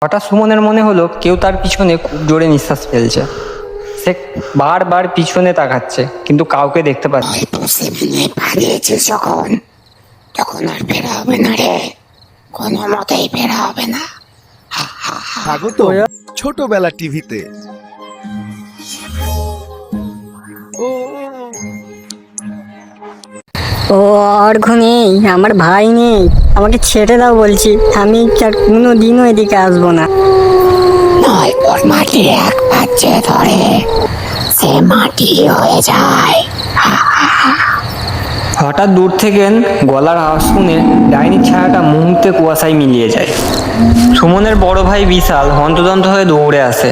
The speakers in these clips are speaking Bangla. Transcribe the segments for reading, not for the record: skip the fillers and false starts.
হঠাৎ সুমনের মনে হলো কেউ তার পিছনে খুব জোরে নিঃশ্বাস ফেলছে। সে বারবার পিছনে তাকাচ্ছে কিন্তু কাউকে দেখতে পাচ্ছে না। পালিয়েছিস যখন তখন আর বের হবে না রে, কোনো মতেই বের হবে না। স্বাগত ছোটবেলা টিভিতে। ও অর্ঘ নেই, আমার ভাই নেই, আমাকে ছেড়ে দাও বলছি। আমি আর কোনো দিনও এদিকে আসবো না। নয় তোর মাটি এক পাচ্ছে ধরে সে মাটি হয়ে যায়। হঠাৎ দূর থেকে গলার আওয়াজ শুনে ডাইনির ছায়াটা মুহূর্তে কুয়াশায় মিলিয়ে যায়। সুমনের বড় ভাই বিশাল হন্তদন্ত হয়ে দৌড়ে আসে।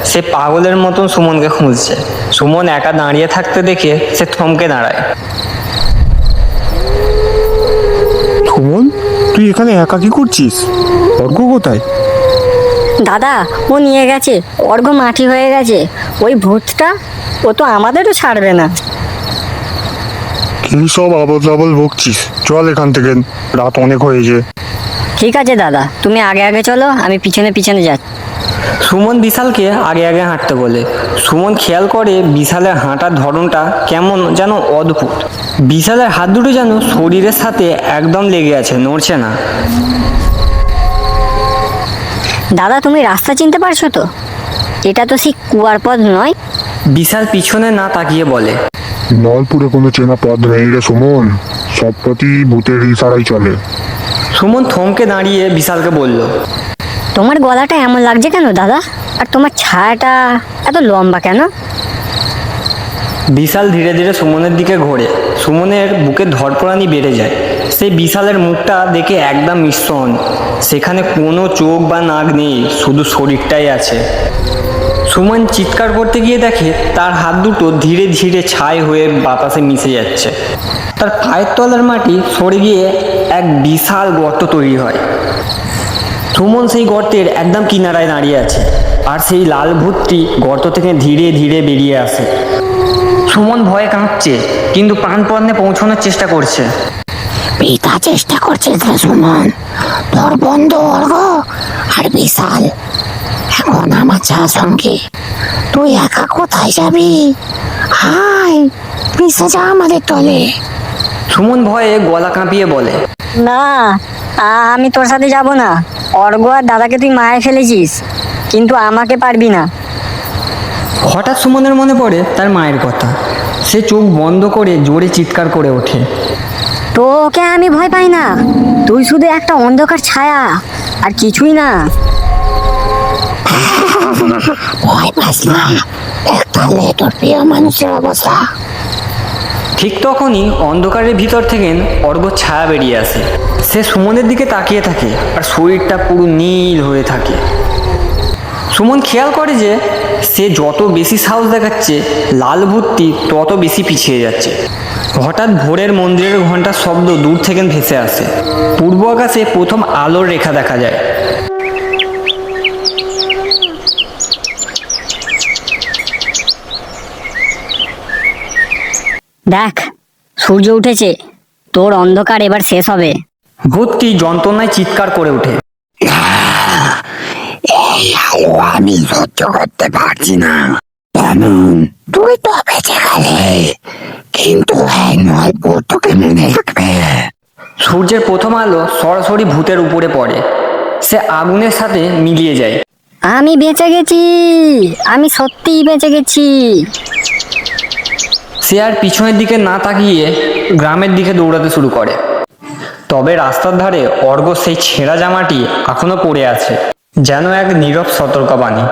সে পাগলের মতন সুমনকে খুঁজছে। সুমন একা দাঁড়িয়ে থাকতে দেখে সে থমকে দাঁড়ায়। সুমন, তুই এখানে একা কি করছিস? অর্ঘ কোথায়? দাদা, ও নিয়ে গেছে, অর্ঘ মাটি হয়ে গেছে। ওই ভূতটা, ও তো আমাদেরও ছাড়বে না। কি সব আবল তাবল বকছিস? চল এখান থেকে, রাত অনেক হয়েছে। ঠিক আছে দাদা, তুমি আগে আগে চলো, আমি পিছনে পিছনে যাচ্ছি। সুমন বিশালকে আগে আগে হাঁটতে বলে। সুমন খেয়াল করে বিশালের হাঁটার ধরনটা কেমন যেন অদ্ভুত। বিশালের হাত দুটো যেন শরীরের সাথে একদম লেগে আছে, নড়ছে না। দাদা, তুমি রাস্তা চিনতে পারছো তো? এটা তো সেই কুয়ার পথ নয়? বিশাল পিছনে না তাকিয়ে বলে। নলপুরে কোনো চেনা পথ নেই রে সুমন, সব পথই ভূতের ইশারাই চলে। সুমন থমকে দাঁড়িয়ে বিশালকে বলল, তোমার গলাটা এমন লাগছে কেন দাদা? আর তোমার ছায়াটা এত লম্বা কেন? বিশাল ধীরে ধীরে সুমনের দিকে ঘোরে। সুমনের বুকের ধড়ফড়ানি বেড়ে যায়। সেই বিশালের মুখটা দেখে একদম মিশ্রণ। সেখানে কোনো চোখ বা নাক নেই, শুধু শরীরটাই আছে। সুমন চিৎকার করতে গিয়ে দেখে তার হাত দুটো ধীরে ধীরে ছাই হয়ে বাতাসে মিশে যাচ্ছে। তার পায়ের তলার মাটি সরে গিয়ে এক বিশাল গর্ত তৈরি হয়। সুমন সেই গর্তের একদম কিনারায় দাঁড়িয়ে আছে, আর সেই লাল ভূতটি গর্ত থেকে ধীরে ধীরে বেরিয়ে আসে। সুমন ভয়ে কাঁপছে, কিন্তু প্রাণপণে পৌঁছানোর চেষ্টা করছে। পিতা চেষ্টা করছিস রে সুমন, তোর বন্ধু অর্ঘ আর বিশাল এখন আমার চা সঙ্গে। তুই একা কোথায় যাবি? হাই, পিছে যা আমাদের তলে। সুমন ভয়ে গলা কাঁপিয়ে বলে, না, আমি তোর সাথে যাব না। অর্ঘ আর দাদাকে তুই মায়ে ফেলেছিস, কিন্তু আমাকে পারবি না। হঠাৎ সুমনের মনে পড়ে তার মায়ের কথা। সে চোখ বন্ধ করে জোরে চিৎকার করে ওঠে। তোকে আমি ভয় পাই না, তুই শুধু একটা অন্ধকার ছায়া, আর কিছুই না। ভয় পাস না, তাহলে তোর প্রিয় মানুষের অবস্থা। ঠিক তখনই অন্ধকারের ভিতর থেকে অর্ঘ্যর ছায়া বেরিয়ে আসে। সে সুমনের দিকে তাকিয়ে থাকে, আর শরীরটা পুরো নীল হয়ে থাকে। সুমন খেয়াল করে যে সে যত বেশি সাহস দেখাচ্ছে, লাল ভূতটি তত বেশি পিছিয়ে যাচ্ছে। হঠাৎ ভোরের মন্দিরের ঘণ্টার শব্দ দূর থেকে ভেসে আসে। পূর্ব আকাশে প্রথম আলোর রেখা দেখা যায়। দেখ, সূর্য উঠেছে, তোর অন্ধকার এবার শেষ হবে। ভূতটি যন্ত্রণায় চিৎকার করে ওঠে। এই আলো আমি সহ্য করতে পারছি না। তেমন তুই তো বেঁচে গেলে, কিন্তু এই নলপুর তোকে মনে রাখবে। সূর্যের প্রথম আলো সরাসরি ভূতের উপরে পড়ে। সে আগুনের সাথে মিলিয়ে যায়। আমি বেঁচে গেছি, আমি সত্যিই বেঁচে গেছি। সে আর পিছনের দিকে না তাকিয়ে গ্রামের দিকে দৌড়াতে শুরু করে। তবে রাস্তার ধারে অর্ঘ্য সেই ছেঁড়া জামাটি এখনো পড়ে আছে, যেন এক নীরব সতর্কবাণী।